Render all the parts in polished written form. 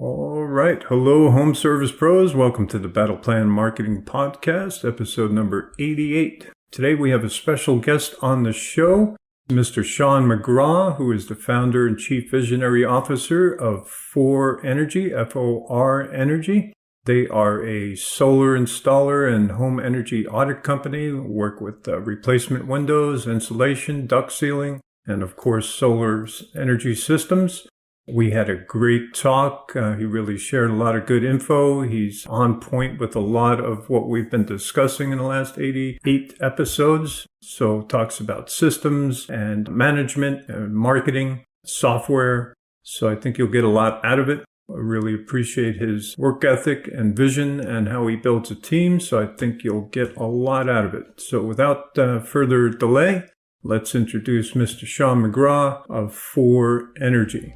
All right. Hello, home service pros. Welcome to the Battle Plan Marketing Podcast, episode number 88. Today we have a special guest on the show, Mr. Sean McGraw, who is the founder and chief visionary officer of For Energy, F-O-R Energy. They are a solar installer and home energy audit company, work with replacement windows, insulation, duct sealing, and of course, solar energy systems. We had a great talk. He really shared a lot of good info. He's on point with a lot of what we've been discussing in the last 88 episodes. So talks about systems and management and marketing, software. So I think you'll get a lot out of it. I really appreciate his work ethic and vision and how he builds a team. So I think you'll get a lot out of it. So without further delay, let's introduce Mr. Sean McGraw of For Energy.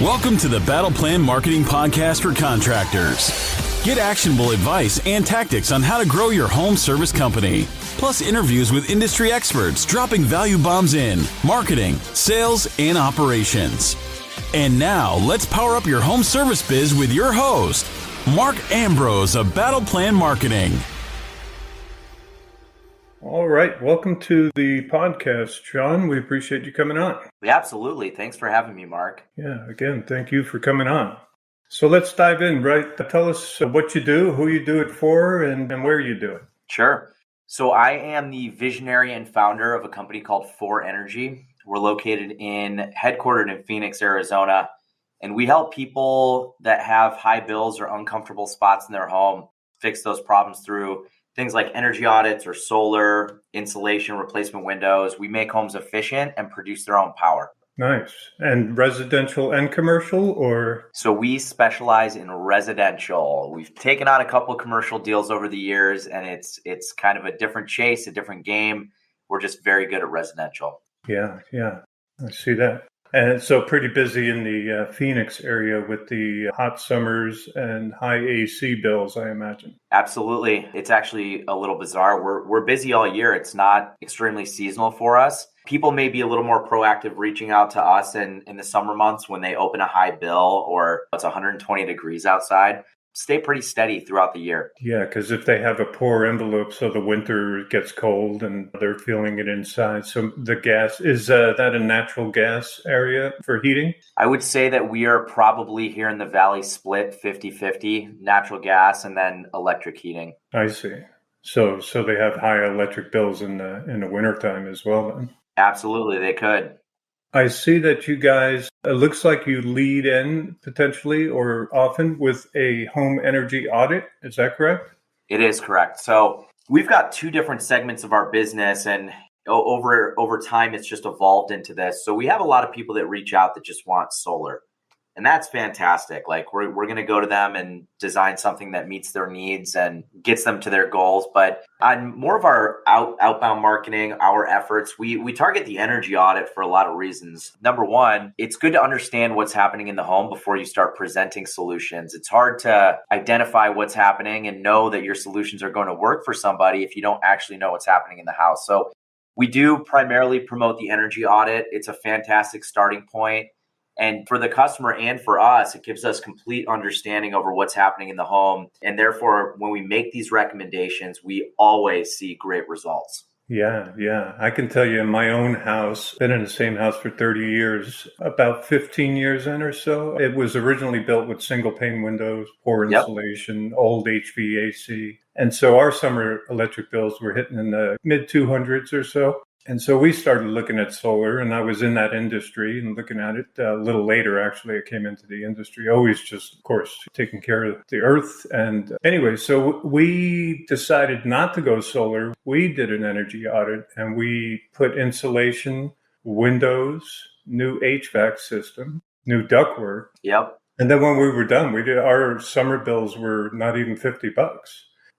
Welcome to the Battle Plan Marketing Podcast for Contractors. Get actionable advice and tactics on how to grow your home service company. Plus interviews with industry experts dropping value bombs in marketing, sales, and operations. And now, let's power up your home service biz with your host, Mark Ambrose of Battle Plan Marketing. All right. Welcome to the podcast, Sean. We appreciate you coming on. Absolutely. Thanks for having me, Mark. Yeah, again, thank you for coming on. So let's dive in, right? Tell us what you do, who you do it for, and where you do it. Sure. So I am the visionary and founder of a company called For Energy. We're headquartered in Phoenix, Arizona, and we help people that have high bills or uncomfortable spots in their home fix those problems through things like energy audits or solar, insulation, replacement windows. We make homes efficient and produce their own power. Nice. And residential and commercial, or? So we specialize in residential. We've taken on a couple of commercial deals over the years, and it's kind of a different chase, a different game. We're just very good at residential. Yeah. I see that. And so pretty busy in the Phoenix area with the hot summers and high AC bills, I imagine. Absolutely. It's actually a little bizarre. We're busy all year. It's not extremely seasonal for us. People may be a little more proactive reaching out to us in the summer months when they open a high bill or it's 120 degrees outside. Stay pretty steady throughout the year. Yeah, because if they have a poor envelope, so the winter gets cold and they're feeling it inside. So the gas, is that a natural gas area for heating? I would say that we are probably here in the Valley split 50-50, natural gas and then electric heating. I see. So they have high electric bills in the wintertime as well then? Absolutely, they could. I see that you guys, it looks like you lead in potentially or often with a home energy audit. Is that correct? It is correct. So we've got two different segments of our business, and over time, it's just evolved into this. So we have a lot of people that reach out that just want solar. And that's fantastic. Like we're going to go to them and design something that meets their needs and gets them to their goals. But on more of our outbound marketing, our efforts, we target the energy audit for a lot of reasons. Number one, it's good to understand what's happening in the home before you start presenting solutions. It's hard to identify what's happening and know that your solutions are going to work for somebody if you don't actually know what's happening in the house. So we do primarily promote the energy audit. It's a fantastic starting point. And for the customer and for us, it gives us complete understanding over what's happening in the home. And therefore, when we make these recommendations, we always see great results. Yeah. I can tell you in my own house, been in the same house for 30 years, about 15 years in or so. It was originally built with single pane windows, poor insulation, old HVAC. And so our summer electric bills were hitting in the mid 200s or so. And so we started looking at solar, and I was in that industry and looking at it a little later. Actually, I came into the industry, always just, of course, taking care of the earth. And anyway, so we decided not to go solar. We did an energy audit, and we put insulation, windows, new HVAC system, new ductwork. Yep. And then when we were done, our summer bills were not even $50.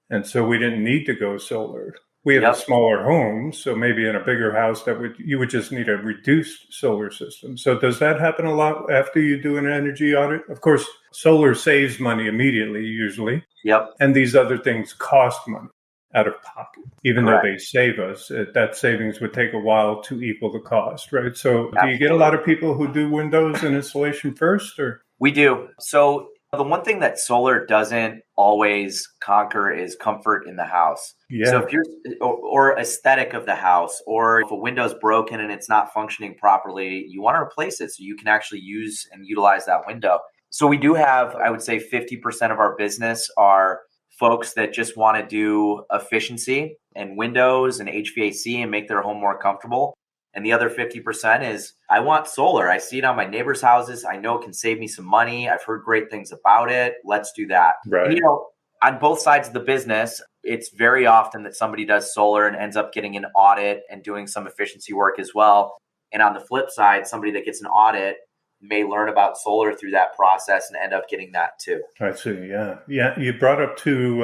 And so we didn't need to go solar. We have a smaller home, so maybe in a bigger house you would just need a reduced solar system. So does that happen a lot after you do an energy audit? Of course, solar saves money immediately, usually. Yep. And these other things cost money out of pocket. Even though they save us, that savings would take a while to equal the cost, right? So do you get a lot of people who do windows and insulation first, or? We do. So the one thing that solar doesn't always conquer is comfort in the house. So Yeah. if you're or aesthetic of the house, or if a window's broken and it's not functioning properly, you want to replace it so you can actually use and utilize that window. So we do have, I would say 50% of our business are folks that just want to do efficiency and windows and HVAC and make their home more comfortable. And the other 50% is I want solar. I see it on my neighbors' houses. I know it can save me some money. I've heard great things about it. Let's do that. Right. And, on both sides of the business, it's very often that somebody does solar and ends up getting an audit and doing some efficiency work as well. And on the flip side, somebody that gets an audit may learn about solar through that process and end up getting that too. I see. Yeah. Yeah. You brought up two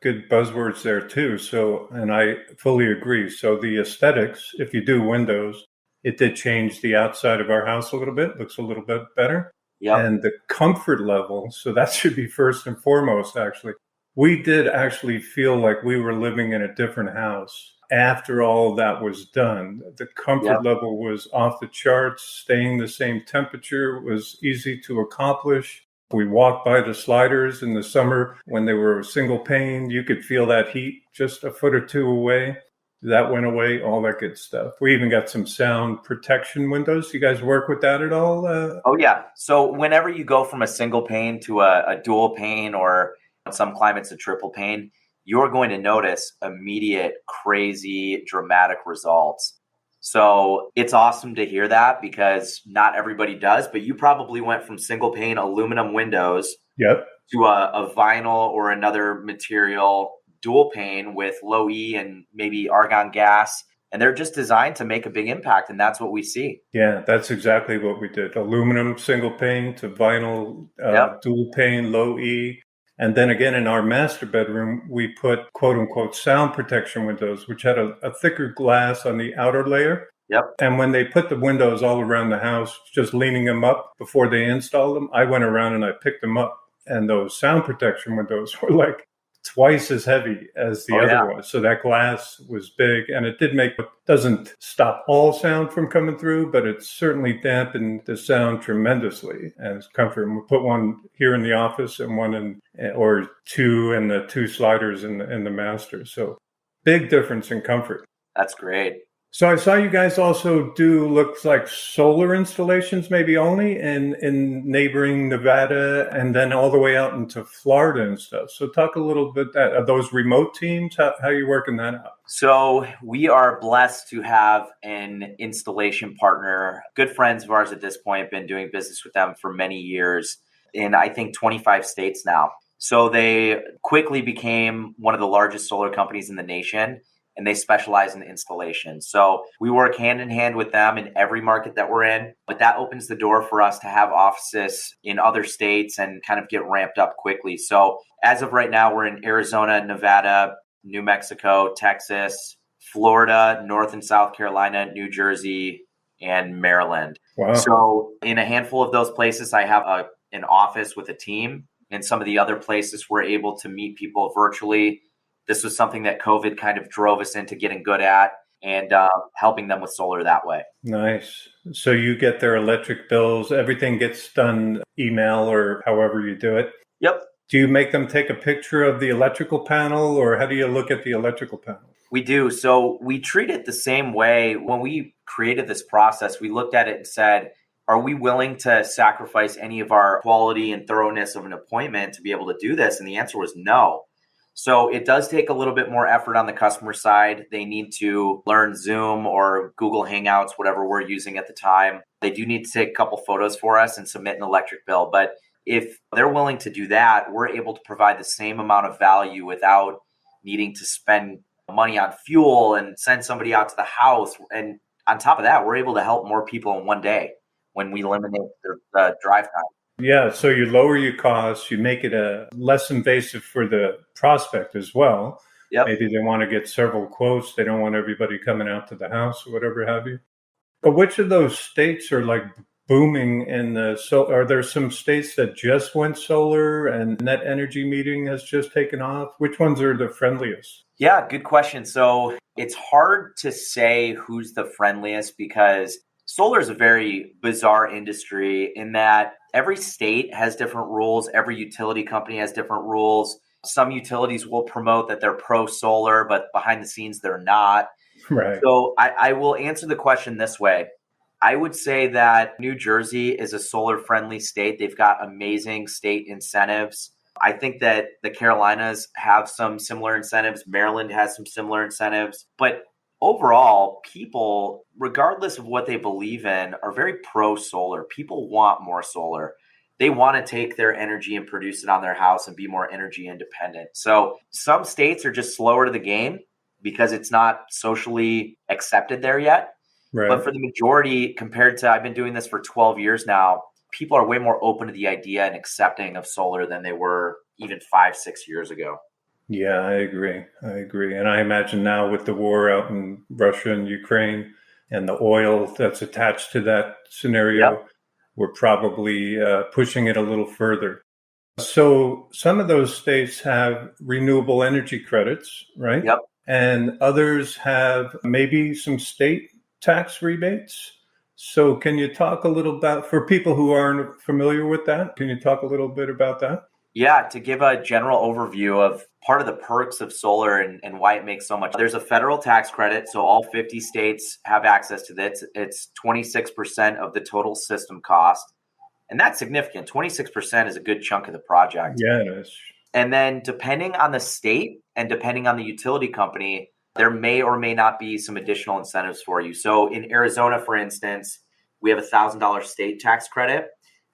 good buzzwords there too. So, and I fully agree. So the aesthetics, if you do windows, it did change the outside of our house a little bit, looks a little bit better. Yep. And the comfort level. So that should be first and foremost, actually. We did actually feel like we were living in a different house after all that was done. The comfort level was off the charts, staying the same temperature was easy to accomplish. We walked by the sliders in the summer when they were single pane. You could feel that heat just a foot or two away. That went away, all that good stuff. We even got some sound protection windows. You guys work with that at all? Oh, yeah. So whenever you go from a single pane to a dual pane, or in some climates a triple pane, you're going to notice immediate, crazy, dramatic results. So it's awesome to hear that because not everybody does, but you probably went from single pane aluminum windows to a vinyl or another material dual pane with low E and maybe argon gas. And they're just designed to make a big impact. And that's what we see. Yeah, that's exactly what we did. Aluminum single pane to vinyl dual pane, low E. And then again, in our master bedroom, we put quote unquote sound protection windows, which had a thicker glass on the outer layer. Yep. And when they put the windows all around the house, just leaning them up before they installed them, I went around and I picked them up. And those sound protection windows were like twice as heavy as the other was. So that glass was big, and it doesn't stop all sound from coming through, but it certainly dampened the sound tremendously as comfort. And we put one here in the office and one or two in the two sliders in the master. So big difference in comfort. That's great. So I saw you guys also do looks like solar installations, maybe only in neighboring Nevada and then all the way out into Florida and stuff. So talk a little bit are those remote teams? How are you working that out? So we are blessed to have an installation partner, good friends of ours at this point, been doing business with them for many years in, I think, 25 states now. So they quickly became one of the largest solar companies in the nation. And they specialize in installation. So we work hand in hand with them in every market that we're in. But that opens the door for us to have offices in other states and kind of get ramped up quickly. So as of right now, we're in Arizona, Nevada, New Mexico, Texas, Florida, North and South Carolina, New Jersey, and Maryland. Wow. So in a handful of those places, I have an office with a team. In some of the other places, we're able to meet people virtually. This was something that COVID kind of drove us into getting good at and helping them with solar that way. Nice. So you get their electric bills, everything gets done email or however you do it. Yep. Do you make them take a picture of the electrical panel, or how do you look at the electrical panel? We do. So we treat it the same way. When we created this process, we looked at it and said, are we willing to sacrifice any of our quality and thoroughness of an appointment to be able to do this? And the answer was no. So it does take a little bit more effort on the customer side. They need to learn Zoom or Google Hangouts, whatever we're using at the time. They do need to take a couple photos for us and submit an electric bill. But if they're willing to do that, we're able to provide the same amount of value without needing to spend money on fuel and send somebody out to the house. And on top of that, we're able to help more people in one day when we eliminate the drive time. Yeah, so you lower your costs, you make it less invasive for the prospect as well. Yep. Maybe they want to get several quotes. They don't want everybody coming out to the house or whatever have you. But which of those states are like booming are there some states that just went solar and net energy metering has just taken off? Which ones are the friendliest? Yeah, good question. So it's hard to say who's the friendliest because solar is a very bizarre industry in that every state has different rules. Every utility company has different rules. Some utilities will promote that they're pro solar, but behind the scenes, they're not. Right. So I will answer the question this way. I would say that New Jersey is a solar friendly state. They've got amazing state incentives. I think that the Carolinas have some similar incentives. Maryland has some similar incentives. But overall, people, regardless of what they believe in, are very pro solar. People want more solar. They want to take their energy and produce it on their house and be more energy independent. So some states are just slower to the game because it's not socially accepted there yet. Right. But for the majority, compared to, I've been doing this for 12 years now, people are way more open to the idea and accepting of solar than they were even 5-6 years ago. Yeah, I agree. And I imagine now with the war out in Russia and Ukraine and the oil that's attached to that scenario, Yep. we're probably pushing it a little further. So some of those states have renewable energy credits, right? Yep. And others have maybe some state tax rebates. So can you talk a little about, for people who aren't familiar with that, can you talk a little bit about that? Yeah, to give a general overview of part of the perks of solar and why it makes so much. There's a federal tax credit, so all 50 states have access to this. It's 26% of the total system cost. And that's significant. 26% is a good chunk of the project. Yeah, it is. And then depending on the state and depending on the utility company, there may or may not be some additional incentives for you. So in Arizona, for instance, we have a $1,000 state tax credit.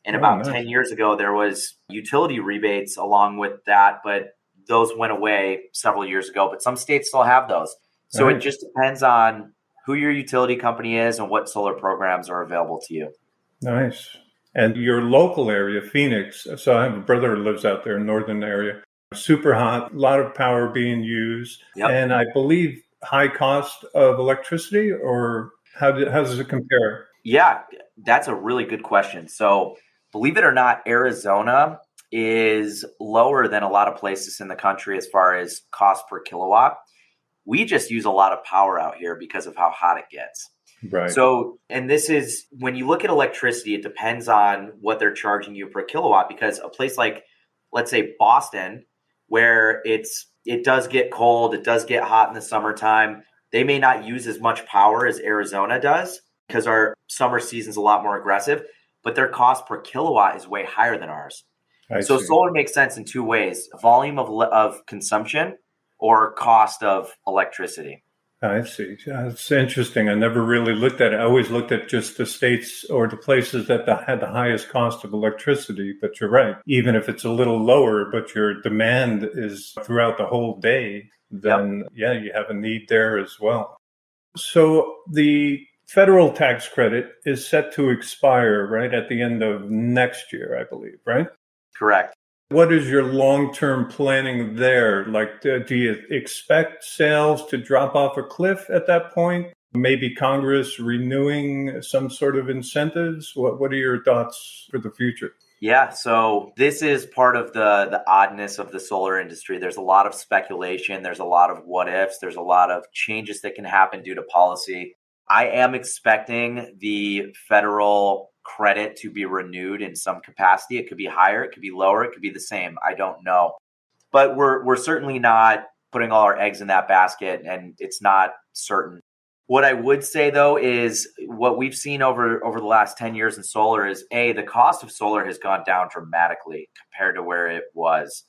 And about 10 years ago, there was utility rebates along with that, but those went away several years ago. But some states still have those. So It just depends on who your utility company is and what solar programs are available to you. Nice. And your local area, Phoenix, so I have a brother who lives out there in the northern area, super hot, a lot of power being used, and I believe high cost of electricity, or how does it compare? Yeah, that's a really good question. So believe it or not, Arizona is lower than a lot of places in the country as far as cost per kilowatt. We just use a lot of power out here because of how hot it gets. Right. So, and this is, when you look at electricity, it depends on what they're charging you per kilowatt, because a place like, let's say Boston, where it does get cold, it does get hot in the summertime, they may not use as much power as Arizona does because our summer season is a lot more aggressive, but their cost per kilowatt is way higher than ours. So solar makes sense in two ways: volume of consumption or cost of electricity. I see. That's interesting. I never really looked at it. I always looked at just the states or the places that had the highest cost of electricity. But you're right. Even if it's a little lower, but your demand is throughout the whole day, then you have a need there as well. So the federal tax credit is set to expire right at the end of next year, I believe, right? Correct. What is your long-term planning there? Like, do you expect sales to drop off a cliff at that point? Maybe Congress renewing some sort of incentives? What are your thoughts for the future? Yeah, so this is part of the oddness of the solar industry. There's a lot of speculation. There's a lot of what ifs. There's a lot of changes that can happen due to policy. I am expecting the federal credit to be renewed in some capacity. It could be higher, it could be lower, it could be the same. I don't know. But we're certainly not putting all our eggs in that basket, and it's not certain. What I would say, though, is what we've seen over the last 10 years in solar is, the cost of solar has gone down dramatically compared to where it was.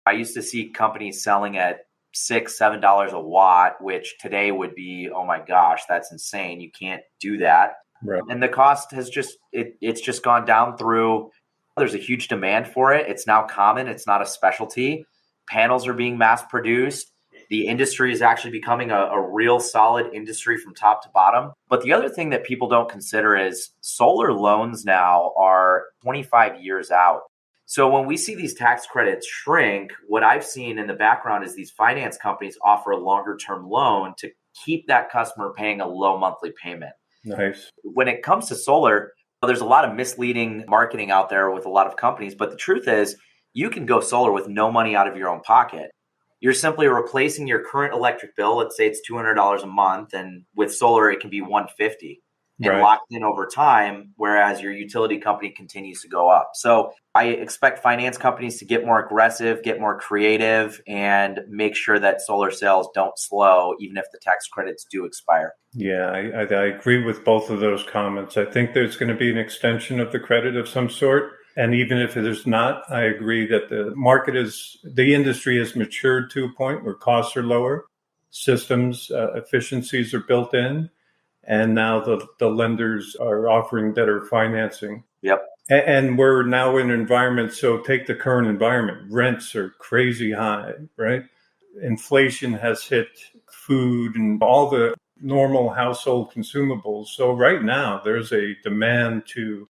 I used to see companies selling at $6-7 a watt, which today would be, oh my gosh, that's insane. You can't do that. Right. And the cost has it's just gone down through. There's a huge demand for it. It's now common. It's not a specialty. Panels are being mass produced. The industry is actually becoming a real solid industry from top to bottom. But the other thing that people don't consider is solar loans now are 25 years out. So when we see these tax credits shrink, what I've seen in the background is these finance companies offer a longer term loan to keep that customer paying a low monthly payment. Nice. When it comes to solar, there's a lot of misleading marketing out there with a lot of companies. But the truth is, you can go solar with no money out of your own pocket. You're simply replacing your current electric bill. Let's say it's $200 a month. And with solar, it can be $150. and Right. locked in over time, whereas your utility company continues to go up. So I expect finance companies to get more aggressive, get more creative, and make sure that solar sales don't slow, even if the tax credits do expire. Yeah, I agree with both of those comments. I think there's going to be an extension of the credit of some sort. And even if it is not, I agree that the industry has matured to a point where costs are lower, systems efficiencies are built in, and now the lenders are offering better financing. Yep. And we're now in an environment, so take the current environment. Rents are crazy high, right? Inflation has hit food and all the normal household consumables. So right now there's a demand to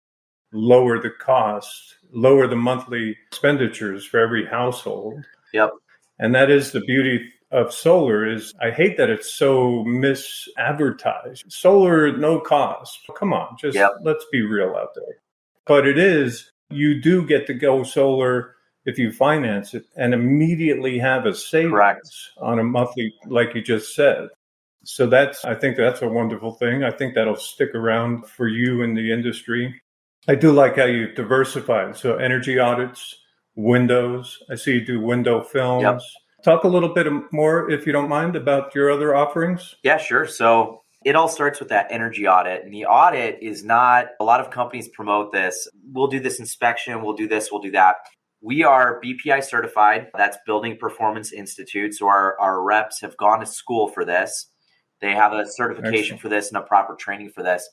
lower the cost, lower the monthly expenditures for every household. Yep. And that is the beauty of solar. Is I hate that it's so misadvertised. Solar, no cost. Come on, just let's be real out there. But it is, you do get to go solar if you finance it and immediately have a savings on a monthly, like you just said. So I think that's a wonderful thing. I think that'll stick around for you in the industry. I do like how you diversified. So energy audits, windows. I see you do window films. Yep. Talk a little bit more, if you don't mind, about your other offerings. Yeah, sure. So it all starts with that energy audit. And the audit is not, a lot of companies promote this. We'll do this inspection. We'll do this. We'll do that. We are BPI certified. That's Building Performance Institute. So our reps have gone to school for this. They have a certification for this and a proper training for this.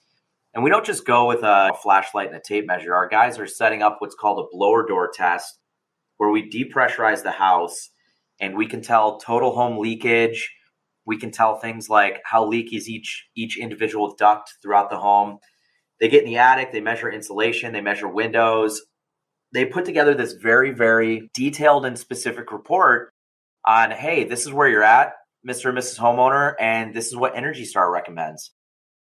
And we don't just go with a flashlight and a tape measure. Our guys are setting up what's called a blower door test, where we depressurize the house and we can tell total home leakage. We can tell things like how leaky is each individual duct throughout the home. They get in the attic, they measure insulation, they measure windows. They put together this very, very detailed and specific report on, hey, this is where you're at, Mr. and Mrs. Homeowner, and this is what Energy Star recommends.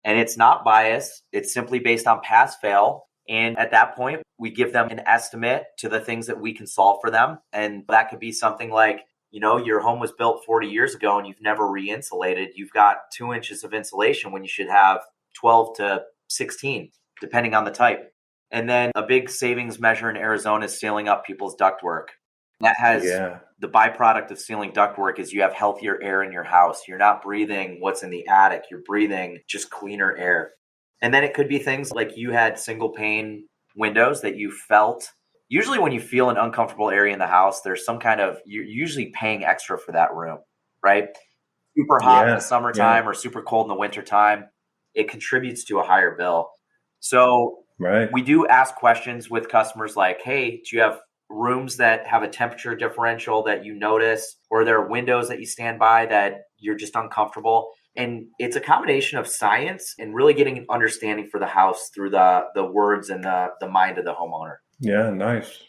And it's not biased. It's simply based on pass fail. And at that point, we give them an estimate to the things that we can solve for them. And that could be something like, your home was built 40 years ago and you've never re-insulated. You've got 2 inches of insulation when you should have 12 to 16, depending on the type. And then a big savings measure in Arizona is sealing up people's ductwork. That has the byproduct of sealing ductwork is you have healthier air in your house. You're not breathing what's in the attic. You're breathing just cleaner air. And then it could be things like you had single pane windows that you felt. Usually when you feel an uncomfortable area in the house, there's some kind of, you're usually paying extra for that room, right? Super hot in the summertime or super cold in the wintertime. It contributes to a higher bill. So we do ask questions with customers like, hey, do you have rooms that have a temperature differential that you notice, or there are windows that you stand by that you're just uncomfortable? And it's a combination of science and really getting an understanding for the house through the words and the mind of the homeowner. Yeah, nice.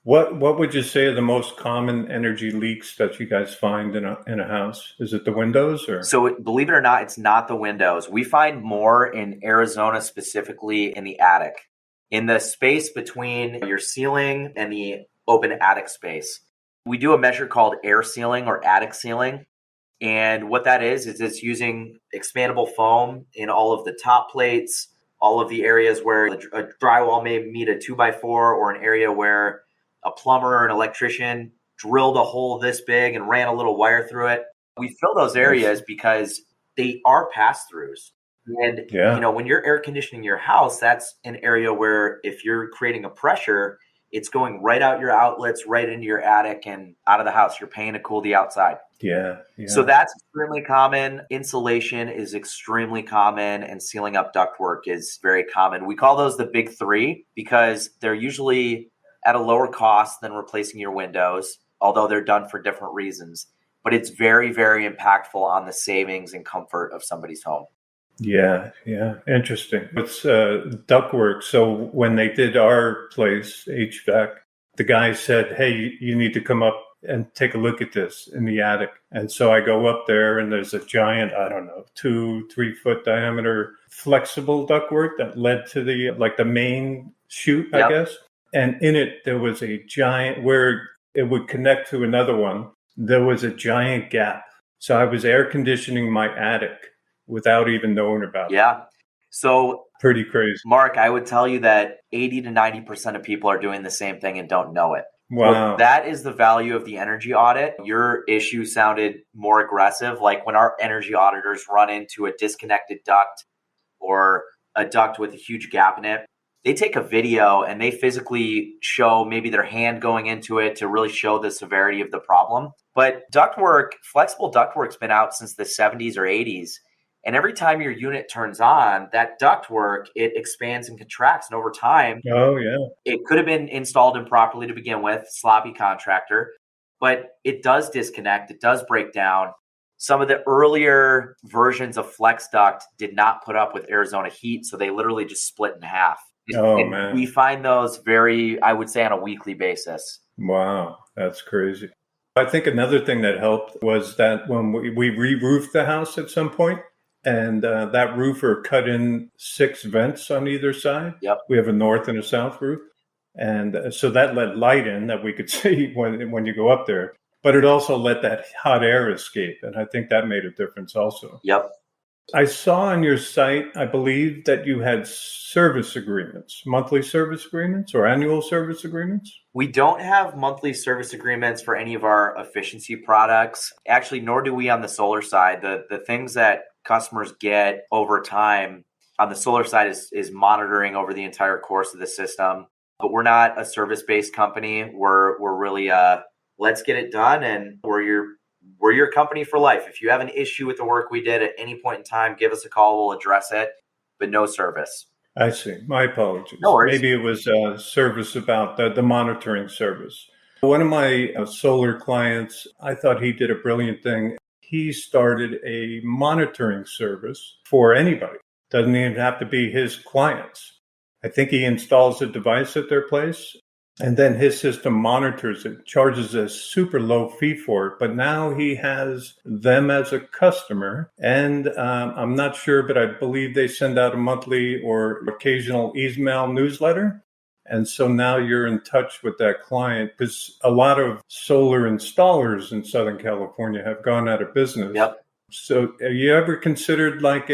What would you say are the most common energy leaks that you guys find in a house? Is it the windows or? So believe it or not, it's not the windows. We find more in Arizona, specifically in the attic, in the space between your ceiling and the open attic space. We do a measure called air sealing or attic sealing. And what that is it's using expandable foam in all of the top plates, all of the areas where a drywall may meet a 2x4, or an area where a plumber or an electrician drilled a hole this big and ran a little wire through it. We fill those areas because they are pass-throughs. And, when you're air conditioning your house, that's an area where if you're creating a pressure, it's going right out your outlets, right into your attic and out of the house. You're paying to cool the outside. Yeah. So that's extremely common. Insulation is extremely common, and sealing up ductwork is very common. We call those the big three because they're usually at a lower cost than replacing your windows, although they're done for different reasons. But it's very, very impactful on the savings and comfort of somebody's home. Yeah. Interesting. It's ductwork. So when they did our place, HVAC, the guy said, hey, you need to come up and take a look at this in the attic. And so I go up there and there's a giant, 2-3 foot diameter flexible ductwork that led to the main chute, I guess. And in it, there was a giant, where it would connect to another one, there was a giant gap. So I was air conditioning my attic without even knowing about it. Yeah. So Pretty crazy. Mark, I would tell you that 80 to 90% of people are doing the same thing and don't know it. Wow. So that is the value of the energy audit. Your issue sounded more aggressive. Like when our energy auditors run into a disconnected duct or a duct with a huge gap in it, they take a video and they physically show maybe their hand going into it to really show the severity of the problem. But ductwork, flexible ductwork's been out since the 70s or 80s. And every time your unit turns on, that ductwork, it expands and contracts. And over time, Oh, yeah. it could have been installed improperly to begin with, sloppy contractor, but it does disconnect. It does break down. Some of the earlier versions of flex duct did not put up with Arizona heat, so they literally just split in half. Oh, And man. we find those very, I would say, on a weekly basis. Wow. That's crazy. I think another thing that helped was that when we re-roofed the house at some point, and that roofer cut in 6 vents on either side. Yep. We have a north and a south roof. And so that let light in that we could see when you go up there. But it also let that hot air escape. And I think that made a difference also. Yep. I saw on your site, I believe, that you had service agreements, monthly service agreements or annual service agreements. We don't have monthly service agreements for any of our efficiency products. Actually, nor do we on the solar side. The things that customers get over time on the solar side is monitoring over the entire course of the system. But we're not a service-based company. We're really let's get it done, and we're your company for life. If you have an issue with the work we did at any point in time, give us a call. We'll address it, but no service. I see. My apologies. No worries. Maybe it was service about the monitoring service. One of my solar clients, I thought he did a brilliant thing. He started a monitoring service for anybody. Doesn't even have to be his clients. I think he installs a device at their place, and then his system monitors it, charges a super low fee for it. But now he has them as a customer, and I'm not sure, but I believe they send out a monthly or occasional email newsletter. And so now you're in touch with that client, because a lot of solar installers in Southern California have gone out of business. Yep. So have you ever considered like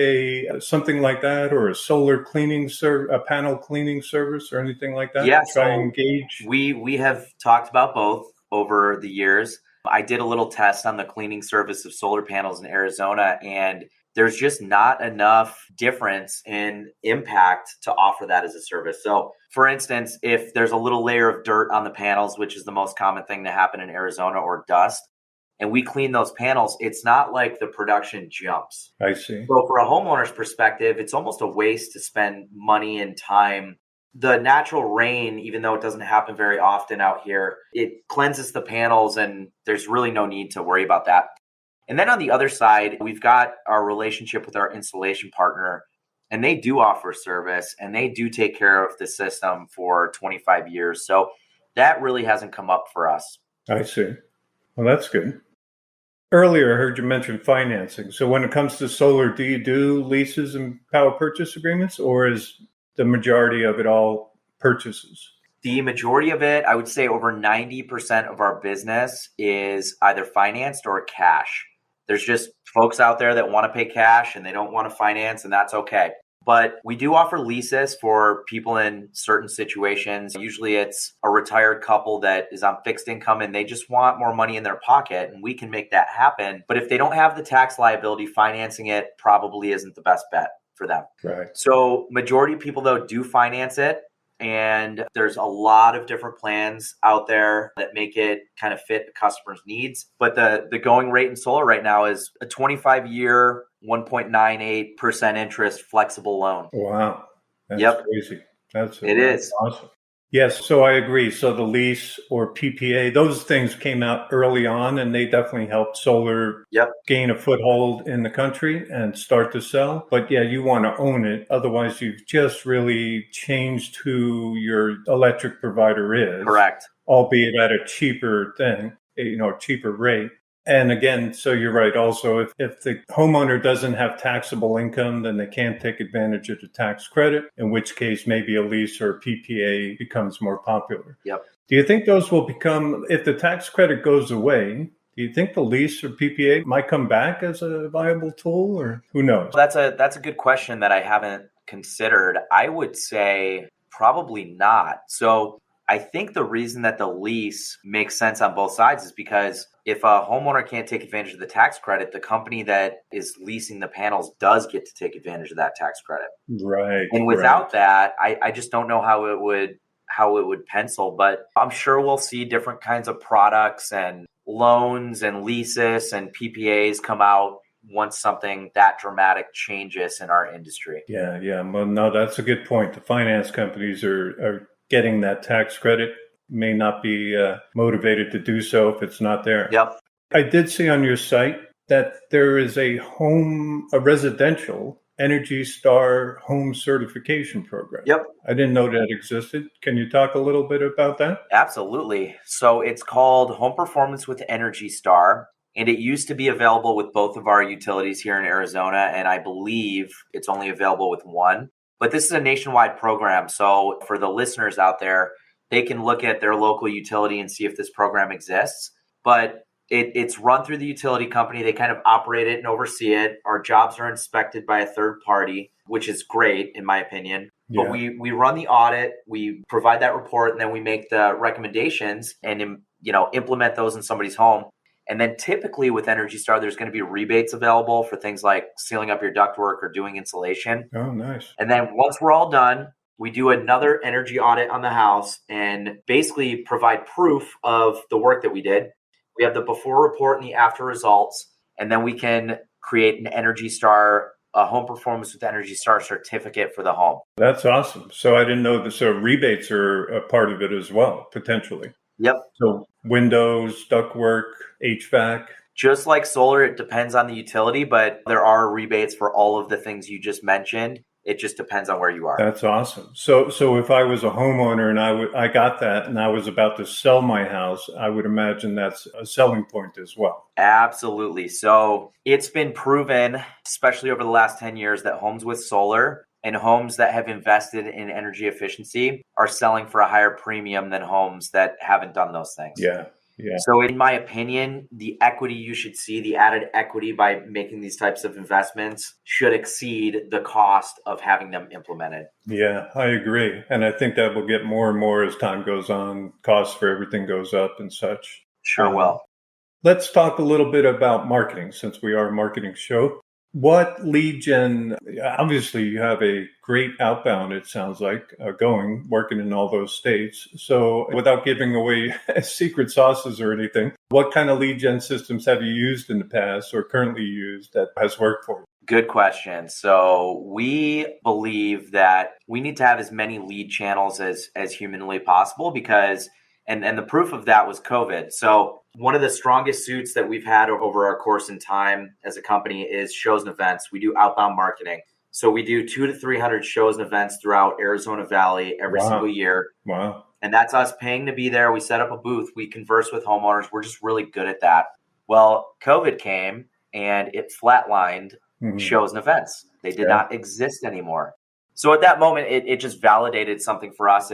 something like that, or a solar cleaning a panel cleaning service or anything like that? Yeah, Try and engage. We have talked about both over the years. I did a little test on the cleaning service of solar panels in Arizona, and there's just not enough difference in impact to offer that as a service. So for instance, if there's a little layer of dirt on the panels, which is the most common thing to happen in Arizona, or dust, and we clean those panels, it's not like the production jumps. I see. So for a homeowner's perspective, it's almost a waste to spend money and time. The natural rain, even though it doesn't happen very often out here, it cleanses the panels, and there's really no need to worry about that. And then on the other side, we've got our relationship with our installation partner, and they do offer service, and they do take care of the system for 25 years. So that really hasn't come up for us. I see. Well, that's good. Earlier, I heard you mention financing. So when it comes to solar, do you do leases and power purchase agreements, or is the majority of it all purchases? The majority of it, I would say over 90% of our business is either financed or cash. There's just folks out there that want to pay cash and they don't want to finance, and that's okay. But we do offer leases for people in certain situations. Usually it's a retired couple that is on fixed income and they just want more money in their pocket, and we can make that happen. But if they don't have the tax liability, financing it probably isn't the best bet for them. Right. So majority of people, though, do finance it. And there's a lot of different plans out there that make it kind of fit the customer's needs. But the going rate in solar right now is a 25-year, 1.98% interest flexible loan. Wow. That's crazy. That's awesome. Yes, so I agree. So the lease or PPA, those things came out early on, and they definitely helped solar gain a foothold in the country and start to sell. But yeah, you want to own it. Otherwise, you've just really changed who your electric provider is. Correct. Albeit at a cheaper thing, cheaper rate. And again, so you're right. Also, if the homeowner doesn't have taxable income, then they can't take advantage of the tax credit, in which case maybe a lease or a PPA becomes more popular. Yep. Do you think those will become, if the tax credit goes away, do you think the lease or PPA might come back as a viable tool, or who knows? That's a good question that I haven't considered? I would say probably not. So I think the reason that the lease makes sense on both sides is because if a homeowner can't take advantage of the tax credit, the company that is leasing the panels does get to take advantage of that tax credit. Right. And without that, I just don't know how it would pencil. But I'm sure we'll see different kinds of products and loans and leases and PPAs come out once something that dramatic changes in our industry. Yeah. Well, no, that's a good point. The finance companies are getting that tax credit, may not be motivated to do so if it's not there. Yep. I did see on your site that there is a residential Energy Star home certification program. Yep. I didn't know that existed. Can you talk a little bit about that? Absolutely. So it's called Home Performance with Energy Star. And it used to be available with both of our utilities here in Arizona. And I believe it's only available with one. But this is a nationwide program. So for the listeners out there, they can look at their local utility and see if this program exists. But it's run through the utility company. They kind of operate it and oversee it. Our jobs are inspected by a third party, which is great, in my opinion. Yeah. But we run the audit, we provide that report, and then we make the recommendations and implement those in somebody's home. And then typically with Energy Star, there's going to be rebates available for things like sealing up your ductwork or doing insulation. Oh, nice. And then once we're all done, we do another energy audit on the house and basically provide proof of the work that we did. We have the before report and the after results, and then we can create an Energy Star, a Home Performance with Energy Star certificate for the home. That's awesome. So I didn't know that. So rebates are a part of it as well, potentially. Yep. So windows, ductwork, HVAC. Just like solar, it depends on the utility, but there are rebates for all of the things you just mentioned. It just depends on where you are. That's awesome. So if I was a homeowner and I got that and I was about to sell my house, I would imagine that's a selling point as well. Absolutely. So it's been proven, especially over the last 10 years, that homes with solar and homes that have invested in energy efficiency are selling for a higher premium than homes that haven't done those things. Yeah. So in my opinion, the equity you should see, the added equity by making these types of investments should exceed the cost of having them implemented. Yeah, I agree. And I think that will get more and more as time goes on. Costs for everything goes up and such. Sure will. Let's talk a little bit about marketing since we are a marketing show. What lead gen, obviously you have a great outbound, it sounds like, working in all those states. So without giving away secret sauces or anything, what kind of lead gen systems have you used in the past or currently used that has worked for you? Good question. So we believe that we need to have as many lead channels as humanly possible because and the proof of that was COVID. So one of the strongest suits that we've had over our course in time as a company is shows and events. We do outbound marketing. So we do 200 to 300 shows and events throughout Arizona Valley every single year. Wow. And that's us paying to be there. We set up a booth. We converse with homeowners. We're just really good at that. Well, COVID came and it flatlined shows and events. They did not exist anymore. So at that moment, it just validated something for us.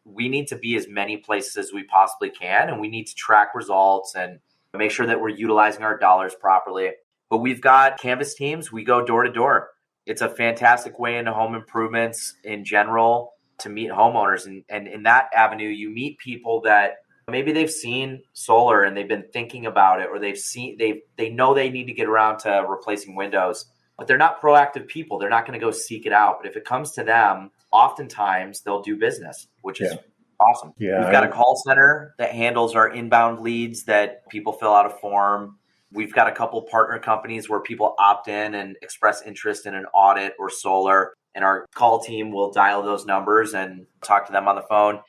We need to be as many places as we possibly can, and we need to track results and make sure that we're utilizing our dollars properly. But we've got Canvas teams. We go door to door. It's a fantastic way into home improvements in general to meet homeowners. And in that avenue, you meet people that maybe they've seen solar and they've been thinking about it, or they know they need to get around to replacing windows, but they're not proactive people. They're not going to go seek it out. But if it comes to them, oftentimes they'll do business, which is awesome. Yeah, we've got a call center that handles our inbound leads that people fill out a form. We've got a couple partner companies where people opt in and express interest in an audit or solar, and our call team will dial those numbers and talk to them on the phone.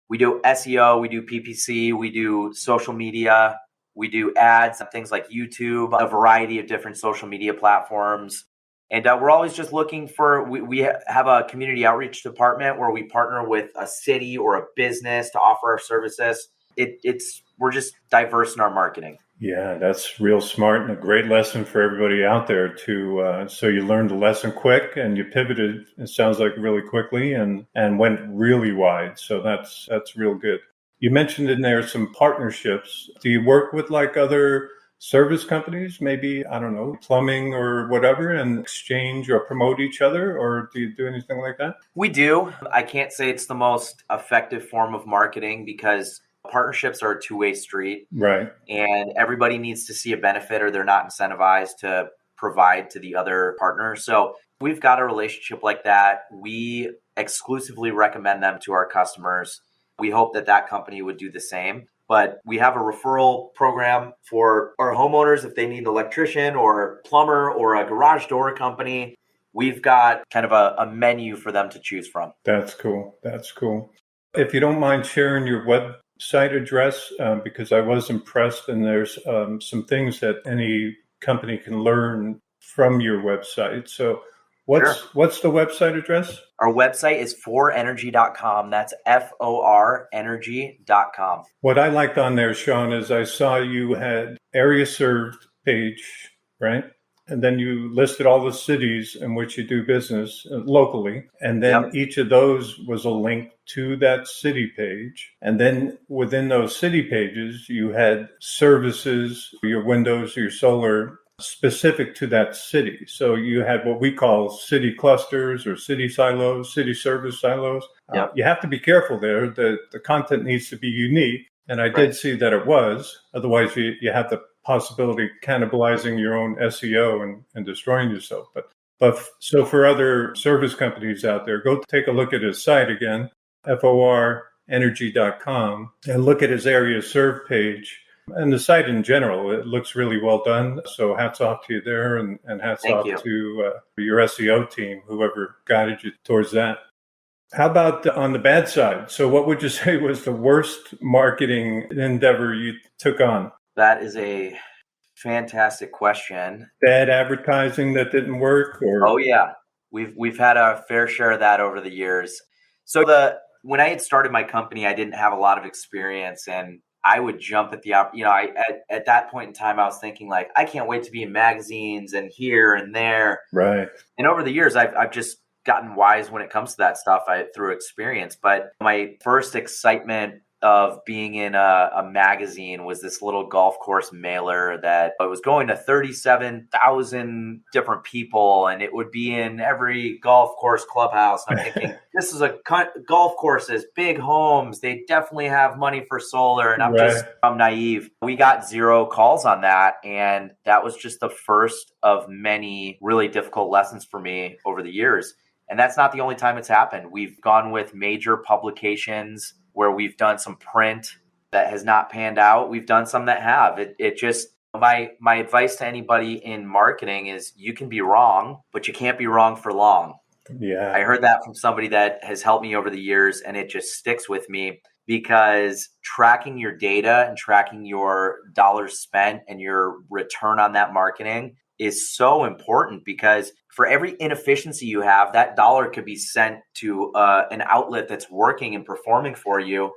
We do SEO, we do PPC, we do social media, we do ads and things like YouTube, a variety of different social media platforms. And we're always just looking for, we have a community outreach department where we partner with a city or a business to offer our services. We're just diverse in our marketing. Yeah, that's real smart and a great lesson for everybody out there to, so you learned the lesson quick and you pivoted, it sounds like really quickly and went really wide. So that's real good. You mentioned in there some partnerships. Do you work with like other service companies, maybe, I don't know, plumbing or whatever, and exchange or promote each other? Or do you do anything like that? We do. I can't say it's the most effective form of marketing because partnerships are a two-way street. Right. And everybody needs to see a benefit or they're not incentivized to provide to the other partner. So we've got a relationship like that. We exclusively recommend them to our customers. We hope that that company would do the same. But we have a referral program for our homeowners if they need an electrician or a plumber or a garage door company. We've got kind of a menu for them to choose from. That's cool. That's cool. If you don't mind sharing your website address, because I was impressed, and there's some things that any company can learn from your website. So what's the website address? Our website is forenergy.com. That's FOR energy.com. What I liked on there, Sean, is I saw you had area served page, right? And then you listed all the cities in which you do business locally. And then each of those was a link to that city page. And then within those city pages, you had services, your windows, your solar, specific to that city. So you had what we call city clusters or city silos, city service silos. You have to be careful there. The content needs to be unique. And I did see that it was. Otherwise, you have the possibility of cannibalizing your own SEO and destroying yourself. But so for other service companies out there, go take a look at his site again, forenergy.com, and look at his area served page. And the site in general, it looks really well done. So hats off to you there, and hats off to your SEO team, whoever guided you towards that. How about on the bad side? So what would you say was the worst marketing endeavor you took on? That is a fantastic question. Bad advertising that didn't work? Or Oh yeah, we've had a fair share of that over the years. So when I had started my company, I didn't have a lot of experience, and I would jump at the at that point in time, I was thinking like, I can't wait to be in magazines and here and there. Right. And over the years, I've just gotten wise when it comes to that stuff through experience. But my first excitement of being in a magazine was this little golf course mailer that I was going to 37,000 different people, and it would be in every golf course clubhouse. I'm thinking, this is golf courses, big homes. They definitely have money for solar. And I'm naive. We got 0 calls on that. And that was just the first of many really difficult lessons for me over the years. And that's not the only time it's happened. We've gone with major publications where we've done some print that has not panned out. We've done some that have. It just, my advice to anybody in marketing is you can be wrong, but you can't be wrong for long. Yeah. I heard that from somebody that has helped me over the years, and it just sticks with me because tracking your data and tracking your dollars spent and your return on that marketing is so important, because for every inefficiency you have, that dollar could be sent to an outlet that's working and performing for you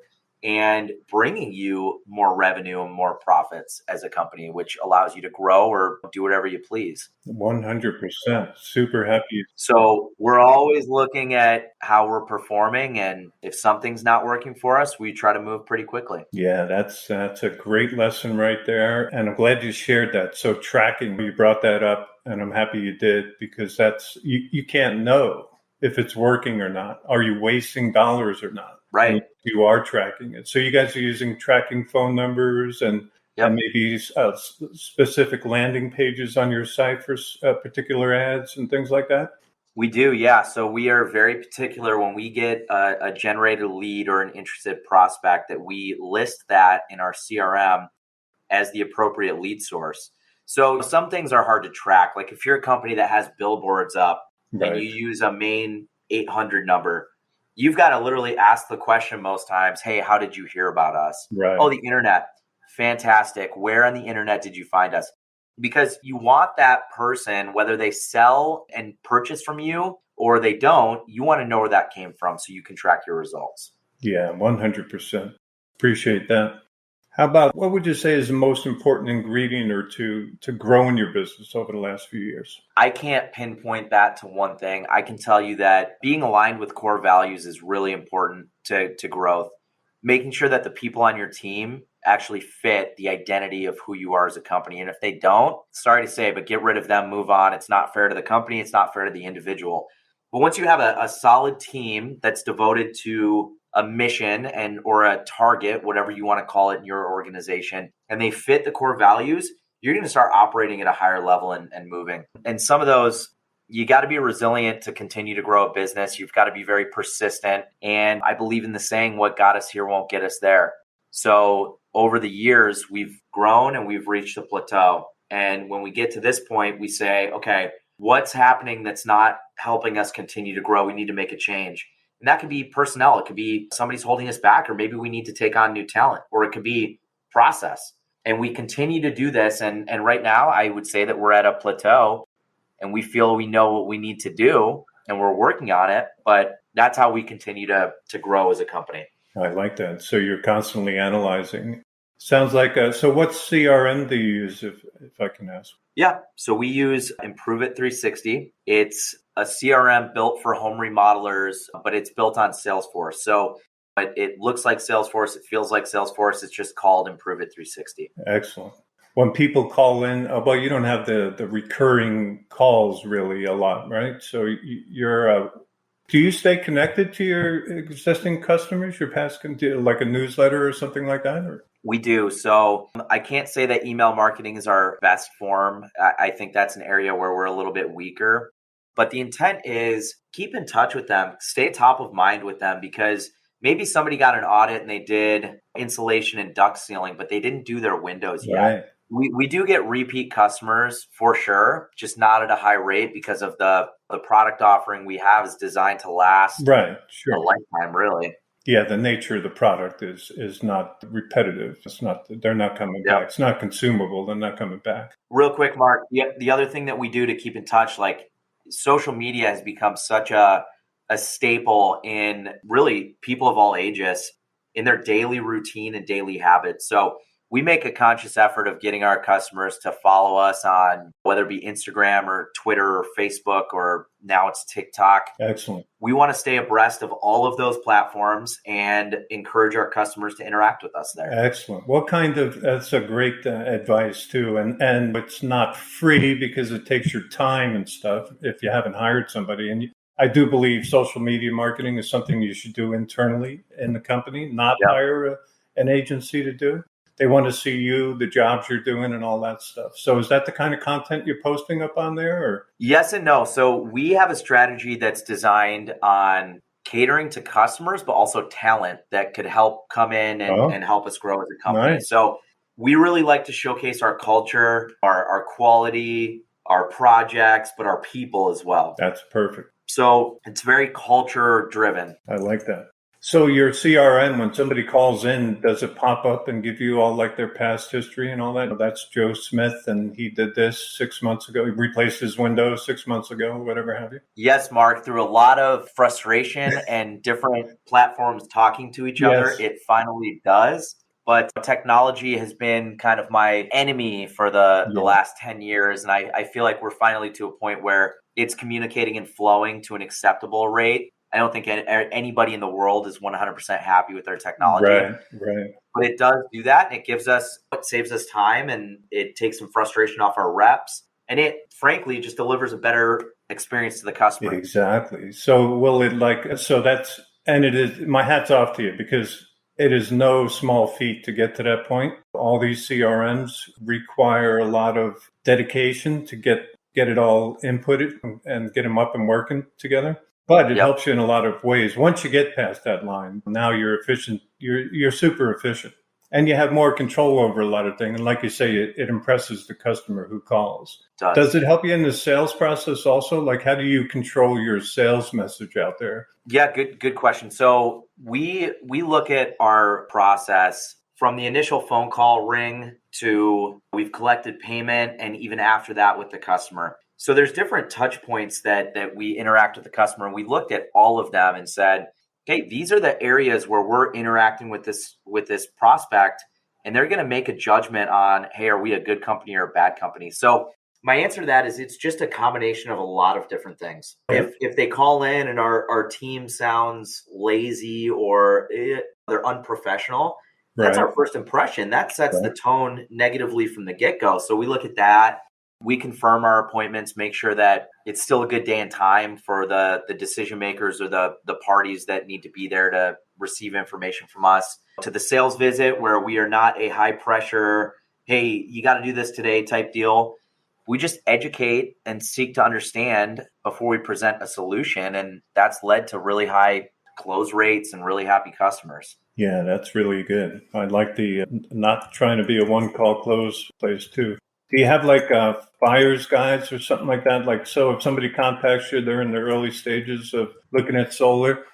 and bringing you more revenue and more profits as a company, which allows you to grow or do whatever you please. 100%. Super happy. So we're always looking at how we're performing, and if something's not working for us, we try to move pretty quickly. Yeah, that's a great lesson right there. And I'm glad you shared that. So tracking, you brought that up, and I'm happy you did, because that's, you can't know if it's working or not. Are you wasting dollars or not? Right. You are tracking it. So you guys are using tracking phone numbers and maybe specific landing pages on your site for particular ads and things like that? We do, yeah. So we are very particular when we get a generated lead or an interested prospect that we list that in our CRM as the appropriate lead source. So some things are hard to track. Like if you're a company that has billboards up and you use a main 800 number, you've got to literally ask the question most times, hey, how did you hear about us? Right. Oh, the internet. Fantastic. Where on the internet did you find us? Because you want that person, whether they sell and purchase from you or they don't, you want to know where that came from so you can track your results. Yeah, 100%. Appreciate that. How about, what would you say is the most important ingredient or two to growing your business over the last few years? I can't pinpoint that to one thing. I can tell you that being aligned with core values is really important to growth. Making sure that the people on your team actually fit the identity of who you are as a company. And if they don't, sorry to say, but get rid of them, move on. It's not fair to the company. It's not fair to the individual. But once you have a solid team that's devoted to a mission and or a target, whatever you want to call it in your organization, and they fit the core values, you're going to start operating at a higher level and moving. And some of those, you got to be resilient to continue to grow a business. You've got to be very persistent. And I believe in the saying, what got us here won't get us there. So over the years, we've grown and we've reached a plateau. And when we get to this point, we say, okay, what's happening that's not helping us continue to grow? We need to make a change. And that could be personnel. It could be somebody's holding us back, or maybe we need to take on new talent, or it could be process. And we continue to do this. And right now, I would say that we're at a plateau and we feel we know what we need to do and we're working on it. But that's how we continue to grow as a company. I like that. So you're constantly analyzing. Sounds like, so what CRM do you use, if I can ask? Yeah. So we use Improve It 360. It's a CRM built for home remodelers, but it's built on Salesforce. So it looks like Salesforce. It feels like Salesforce. It's just called Improve It 360. Excellent. When people call in, well, you don't have the recurring calls really a lot, right? So you're, do you stay connected to your existing customers, your past, like a newsletter or something like that? Or? We do. So I can't say that email marketing is our best form. I think that's an area where we're a little bit weaker. But the intent is keep in touch with them, stay top of mind with them, because maybe somebody got an audit and they did insulation and duct sealing, but they didn't do their windows yet. Right. We do get repeat customers for sure, just not at a high rate because of the product offering we have is designed to last right, sure. a lifetime, really. Yeah, the nature of the product is not repetitive. It's not, they're not coming back. It's not consumable. They're not coming back. Real quick, Mark, the other thing that we do to keep in touch, like social media has become such a staple in really people of all ages in their daily routine and daily habits. So we make a conscious effort of getting our customers to follow us on whether it be Instagram or Twitter or Facebook, or now it's TikTok. Excellent. We want to stay abreast of all of those platforms and encourage our customers to interact with us there. Excellent. What kind of, that's a great advice too. And it's not free because it takes your time and stuff if you haven't hired somebody. And I do believe social media marketing is something you should do internally in the company, not hire an agency to do. They want to see you, the jobs you're doing, and all that stuff. So is that the kind of content you're posting up on there? Or? Yes and no. So we have a strategy that's designed on catering to customers, but also talent that could help come in and help us grow as a company. Nice. So we really like to showcase our culture, our quality, our projects, but our people as well. That's perfect. So it's very culture driven. I like that. So your CRM, when somebody calls in, does it pop up and give you all like their past history and all that? That's Joe Smith, and he did this 6 months ago. He replaced his Windows 6 months ago, whatever have you. Yes, Mark. Through a lot of frustration and different platforms talking to each other, it finally does. But technology has been kind of my enemy for the last 10 years. And I feel like we're finally to a point where it's communicating and flowing to an acceptable rate. I don't think anybody in the world is 100% happy with their technology. Right. But it does do that. And it saves us time, and it takes some frustration off our reps. And it, frankly, just delivers a better experience to the customer. Exactly. So it is, my hat's off to you, because it is no small feat to get to that point. All these CRMs require a lot of dedication to get it all inputted and get them up and working together. But it helps you in a lot of ways. Once you get past that line, now you're efficient. You're super efficient, and you have more control over a lot of things. And like you say, it impresses the customer who calls. Does it help you in the sales process also? Like, how do you control your sales message out there? Yeah, good question. So we look at our process from the initial phone call ring to we've collected payment, and even after that with the customer. So there's different touch points that we interact with the customer, and we looked at all of them and said, okay, these are the areas where we're interacting with this prospect, and they're going to make a judgment on, hey, are we a good company or a bad company? So my answer to that is it's just a combination of a lot of different things. If they call in and our team sounds lazy or they're unprofessional, That's Right. our first impression. That sets the Right. tone negatively from the get-go. So we look at that. We confirm our appointments, make sure that it's still a good day and time for the decision makers or the parties that need to be there to receive information from us. To the sales visit, where we are not a high pressure, hey, you got to do this today type deal. We just educate and seek to understand before we present a solution. And that's led to really high close rates and really happy customers. Yeah, that's really good. I like the not trying to be a one-call close place too. Do you have like buyer's guides or something like that? Like, so if somebody contacts you, they're in the early stages of looking at solar.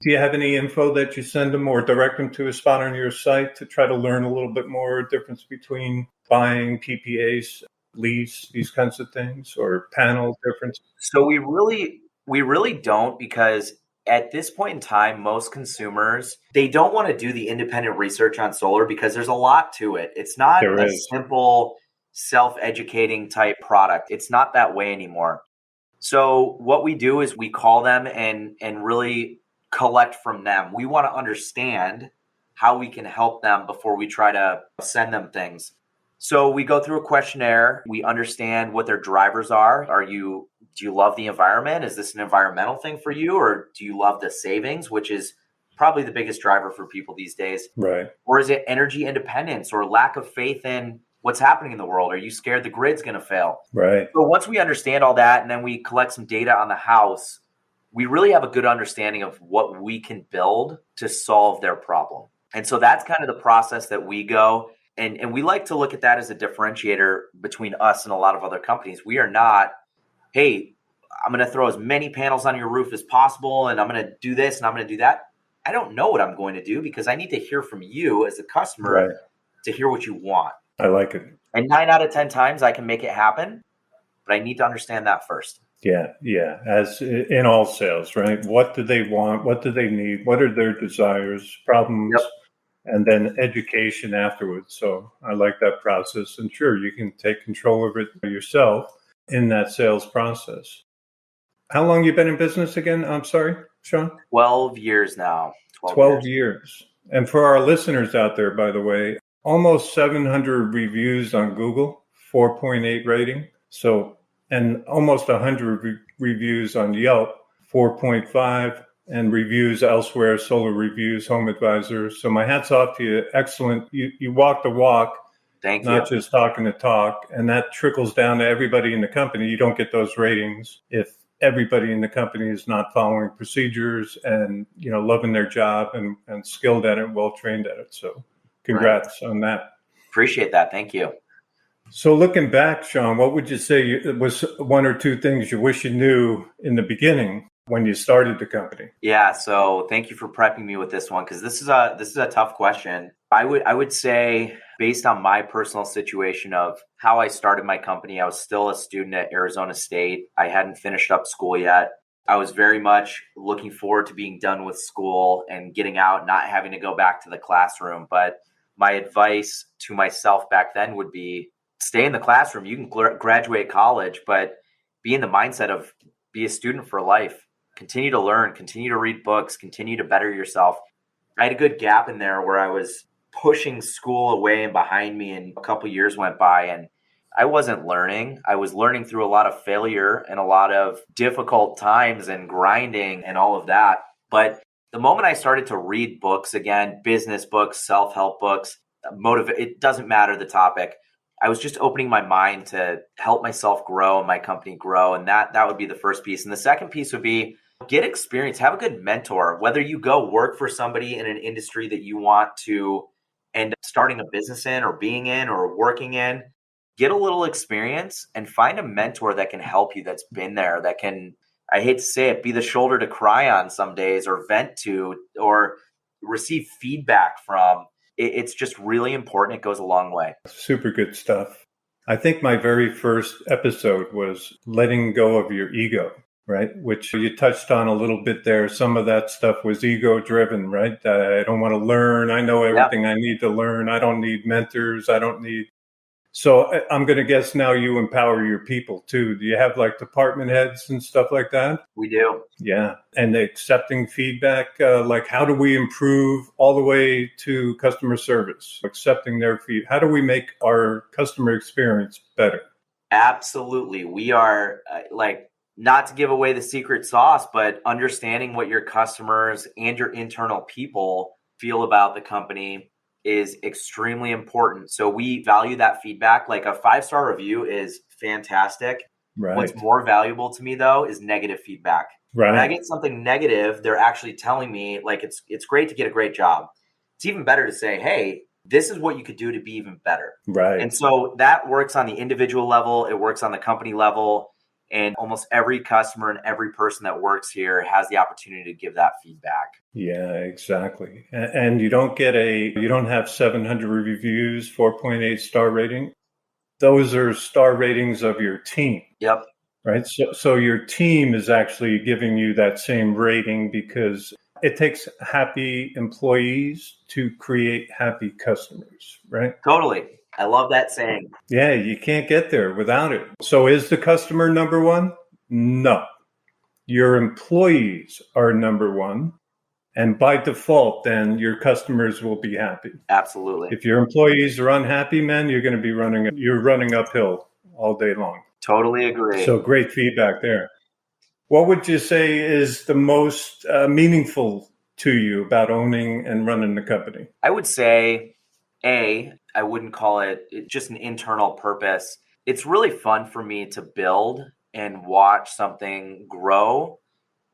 Do you have any info that you send them or direct them to a spot on your site to try to learn a little bit more difference between buying PPAs, lease, these kinds of things, or panel difference? So we really don't, because at this point in time, most consumers, they don't want to do the independent research on solar because there's a lot to it. It's not There a is. simple self-educating type product. It's not that way anymore. So what we do is we call them and really collect from them. We want to understand how we can help them before we try to send them things. So we go through a questionnaire. We understand what their drivers are. Do you love the environment? Is this an environmental thing for you? Or do you love the savings, which is probably the biggest driver for people these days? Right. Or is it energy independence or lack of faith in what's happening in the world? Are you scared the grid's going to fail? Right. So once we understand all that and then we collect some data on the house, we really have a good understanding of what we can build to solve their problem. And so that's kind of the process that we go. And we like to look at that as a differentiator between us and a lot of other companies. We are not, hey, I'm going to throw as many panels on your roof as possible, and I'm going to do this and I'm going to do that. I don't know what I'm going to do because I need to hear from you as a customer Right. to hear what you want. I like it. And 9 out of 10 times I can make it happen, but I need to understand that first. Yeah. Yeah. As in all sales, right? What do they want? What do they need? What are their desires, problems? Yep. And then education afterwards. So I like that process. And sure, you can take control of it yourself in that sales process. How long you been in business again? I'm sorry, Sean? 12 years now. 12 years. And for our listeners out there, by the way, almost 700 reviews on Google, 4.8 rating. So, and almost 100 reviews on Yelp, 4.5. And reviews elsewhere, Solar Reviews, Home Advisor. So my hat's off to you. Excellent. You walk the walk, Thank you. not just talking the talk. And that trickles down to everybody in the company. You don't get those ratings if everybody in the company is not following procedures and, loving their job and skilled at it, well trained at it. So congrats on that. Appreciate that. Thank you. So looking back, Sean, what would you say was one or two things you wish you knew in the beginning when you started the company? Yeah, so thank you for prepping me with this one, because this is a tough question. I would say, based on my personal situation of how I started my company, I was still a student at Arizona State. I hadn't finished up school yet. I was very much looking forward to being done with school and getting out, not having to go back to the classroom. But my advice to myself back then would be, stay in the classroom. You can graduate college, but be in the mindset of be a student for life. Continue to learn, continue to read books, continue to better yourself. I had a good gap in there where I was pushing school away and behind me, and a couple years went by and I wasn't learning. I was learning through a lot of failure and a lot of difficult times and grinding and all of that. But the moment I started to read books again, business books, self-help books, it doesn't matter the topic. I was just opening my mind to help myself grow and my company grow. And that would be the first piece. And the second piece would be, get experience, have a good mentor, whether you go work for somebody in an industry that you want to end up starting a business in or being in or working in. Get a little experience and find a mentor that can help you, that's been there, that can, I hate to say it, be the shoulder to cry on some days or vent to or receive feedback from. It's just really important. It goes a long way. Super good stuff. I think my very first episode was letting go of your ego, right? Which you touched on a little bit there. Some of that stuff was ego driven, right? I don't want to learn. I know everything I need to learn. I don't need mentors. So I'm going to guess now you empower your people too. Do you have like department heads and stuff like that? We do. Yeah. And accepting feedback, like how do we improve all the way to customer service, accepting their feedback? How do we make our customer experience better? Absolutely. We are not to give away the secret sauce, but understanding what your customers and your internal people feel about the company is extremely important. So we value that feedback. Like a 5-star review is fantastic. Right. What's more valuable to me though is negative feedback. Right. When I get something negative, they're actually telling me like it's great to get a great job. It's even better to say, hey, this is what you could do to be even better. Right. And so that works on the individual level. It works on the company level. And almost every customer and every person that works here has the opportunity to give that feedback. Yeah, exactly. And you don't have 700 reviews, 4.8 star rating. Those are star ratings of your team. Yep. Right. So your team is actually giving you that same rating because it takes happy employees to create happy customers, right? Totally. I love that saying. Yeah, you can't get there without it. So is the customer number one? No. Your employees are number one. And by default, then your customers will be happy. Absolutely. If your employees are unhappy, man, you're going to be running uphill all day long. Totally agree. So great feedback there. What would you say is the most meaningful to you about owning and running the company? I would say, I wouldn't call it just an internal purpose. It's really fun for me to build and watch something grow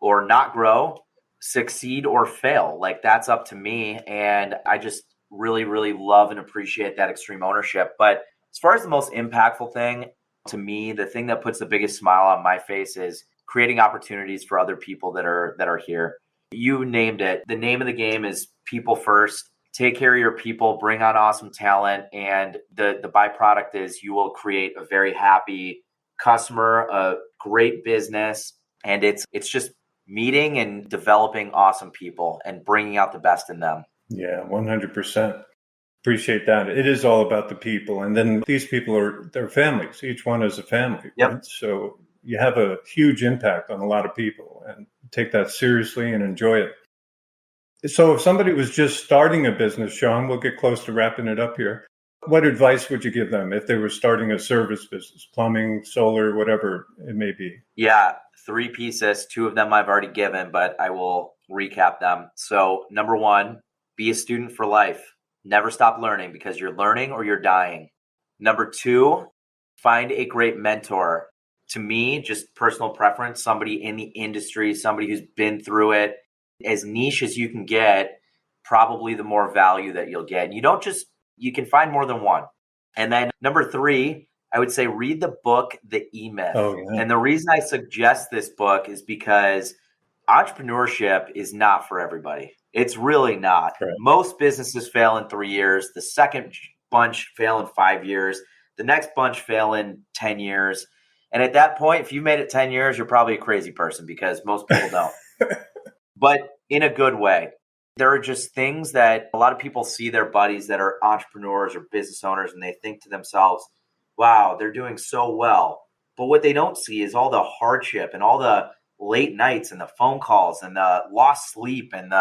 or not grow, succeed or fail. Like that's up to me. And I just really, really love and appreciate that extreme ownership. But as far as the most impactful thing to me, the thing that puts the biggest smile on my face is creating opportunities for other people that are here. You named it. The name of the game is people first. Take care of your people, bring on awesome talent, and the byproduct is you will create a very happy customer, a great business, and it's just meeting and developing awesome people and bringing out the best in them. Yeah, 100%. Appreciate that. It is all about the people, and then these people they're families. Each one is a family, Yep. Right? So you have a huge impact on a lot of people, and take that seriously and enjoy it. So if somebody was just starting a business, Sean, we'll get close to wrapping it up here. What advice would you give them if they were starting a service business, plumbing, solar, whatever it may be? Yeah, 3 pieces. 2 of them I've already given, but I will recap them. So number 1, be a student for life. Never stop learning because you're learning or you're dying. Number 2, find a great mentor. To me, just personal preference, somebody in the industry, somebody who's been through it. As niche as you can get, probably the more value that you'll get. And you can find more than one. And then number 3, I would say read the book, The E-Myth. Oh, yeah. And the reason I suggest this book is because entrepreneurship is not for everybody. It's really not. Right. Most businesses fail in 3 years. The second bunch fail in 5 years. The next bunch fail in 10 years. And at that point, if you made it 10 years, you're probably a crazy person because most people don't. But in a good way. There are just things that a lot of people see their buddies that are entrepreneurs or business owners, and they think to themselves, wow, they're doing so well. But what they don't see is all the hardship and all the late nights and the phone calls and the lost sleep and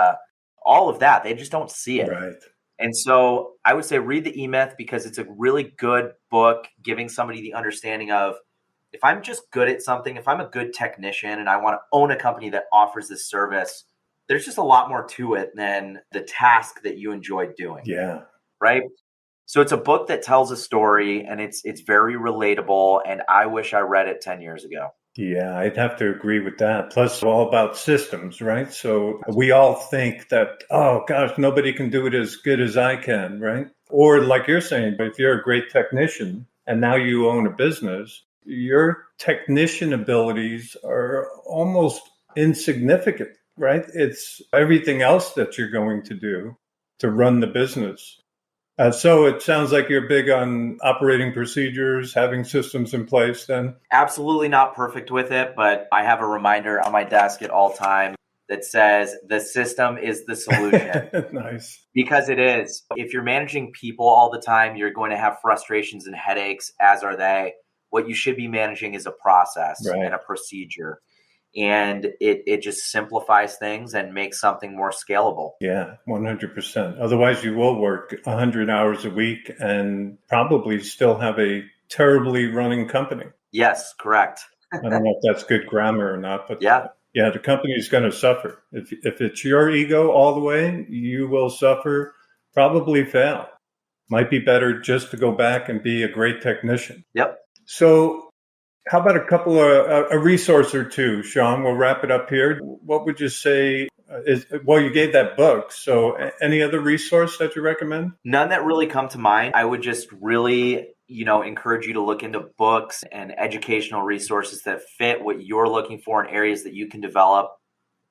all of that. They just don't see it. Right. And so I would say read the E-Myth because it's a really good book giving somebody the understanding of, if I'm just good at something, if I'm a good technician and I want to own a company that offers this service, there's just a lot more to it than the task that you enjoy doing. Yeah. Right. So it's a book that tells a story and it's very relatable. And I wish I read it 10 years ago. Yeah, I'd have to agree with that. Plus, it's all about systems, right? So we all think that, oh gosh, nobody can do it as good as I can, right? Or like you're saying, if you're a great technician and now you own a business, your technician abilities are almost insignificant, right? It's everything else that you're going to do to run the business. So it sounds like you're big on operating procedures, having systems in place then? Absolutely not perfect with it, but I have a reminder on my desk at all times that says the system is the solution. Nice. Because it is. If you're managing people all the time, you're going to have frustrations and headaches, as are they. What you should be managing is a process and a procedure. And it just simplifies things and makes something more scalable. Yeah, 100%. Otherwise, you will work 100 hours a week and probably still have a terribly running company. Yes, correct. I don't know if that's good grammar or not, but yeah, the company is going to suffer. If it's your ego all the way, you will suffer, probably fail. Might be better just to go back and be a great technician. Yep. So how about a resource or two, Sean? We'll wrap it up here. What would you say you gave that book. So any other resource that you recommend? None that really come to mind. I would just really, encourage you to look into books and educational resources that fit what you're looking for in areas that you can develop.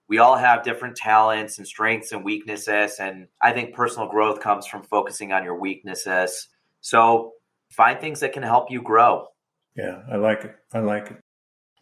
We all have different talents and strengths and weaknesses. And I think personal growth comes from focusing on your weaknesses. So find things that can help you grow. Yeah, I like it.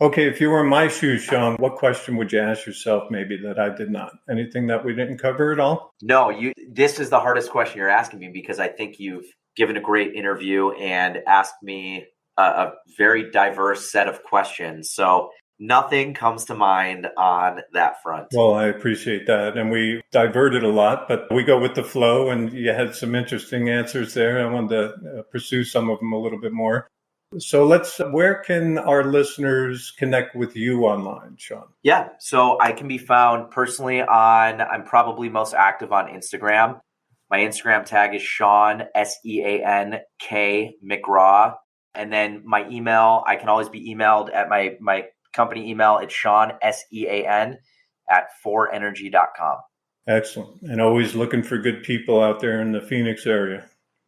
Okay, if you were in my shoes, Sean, what question would you ask yourself maybe that I did not? Anything that we didn't cover at all? No, this is the hardest question you're asking me because I think you've given a great interview and asked me a very diverse set of questions. So nothing comes to mind on that front. Well, I appreciate that. And we diverted a lot, but we go with the flow and you had some interesting answers there. I wanted to pursue some of them a little bit more. So where can our listeners connect with you online, Sean? Yeah, so I can be found personally I'm probably most active on Instagram. My Instagram tag is Sean, SEANK McGraw. And then my email, I can always be emailed at my company email. It's Sean, SEAN @forenergy.com. Excellent. And always looking for good people out there in the Phoenix area.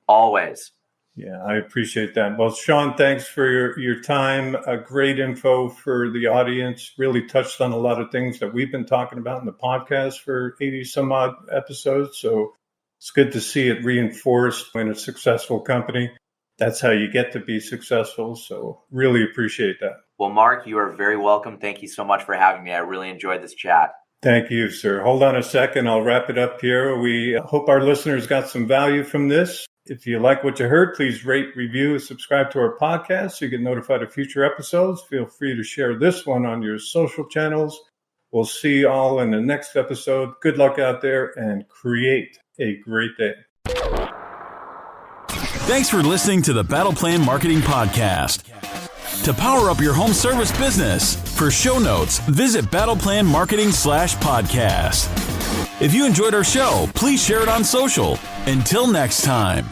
Always. Yeah, I appreciate that. Well, Sean, thanks for your time. Great info for the audience. Really touched on a lot of things that we've been talking about in the podcast for 80 some odd episodes. So it's good to see it reinforced in a successful company. That's how you get to be successful. So really appreciate that. Well, Mark, you are very welcome. Thank you so much for having me. I really enjoyed this chat. Thank you, sir. Hold on a second. I'll wrap it up here. We hope our listeners got some value from this. If you like what you heard, please rate, review, and subscribe to our podcast so you get notified of future episodes. Feel free to share this one on your social channels. We'll see you all in the next episode. Good luck out there and create a great day. Thanks for listening to the Battle Plan Marketing Podcast. To power up your home service business, for show notes, visit battleplanmarketing.com/podcast. If you enjoyed our show, please share it on social. Until next time.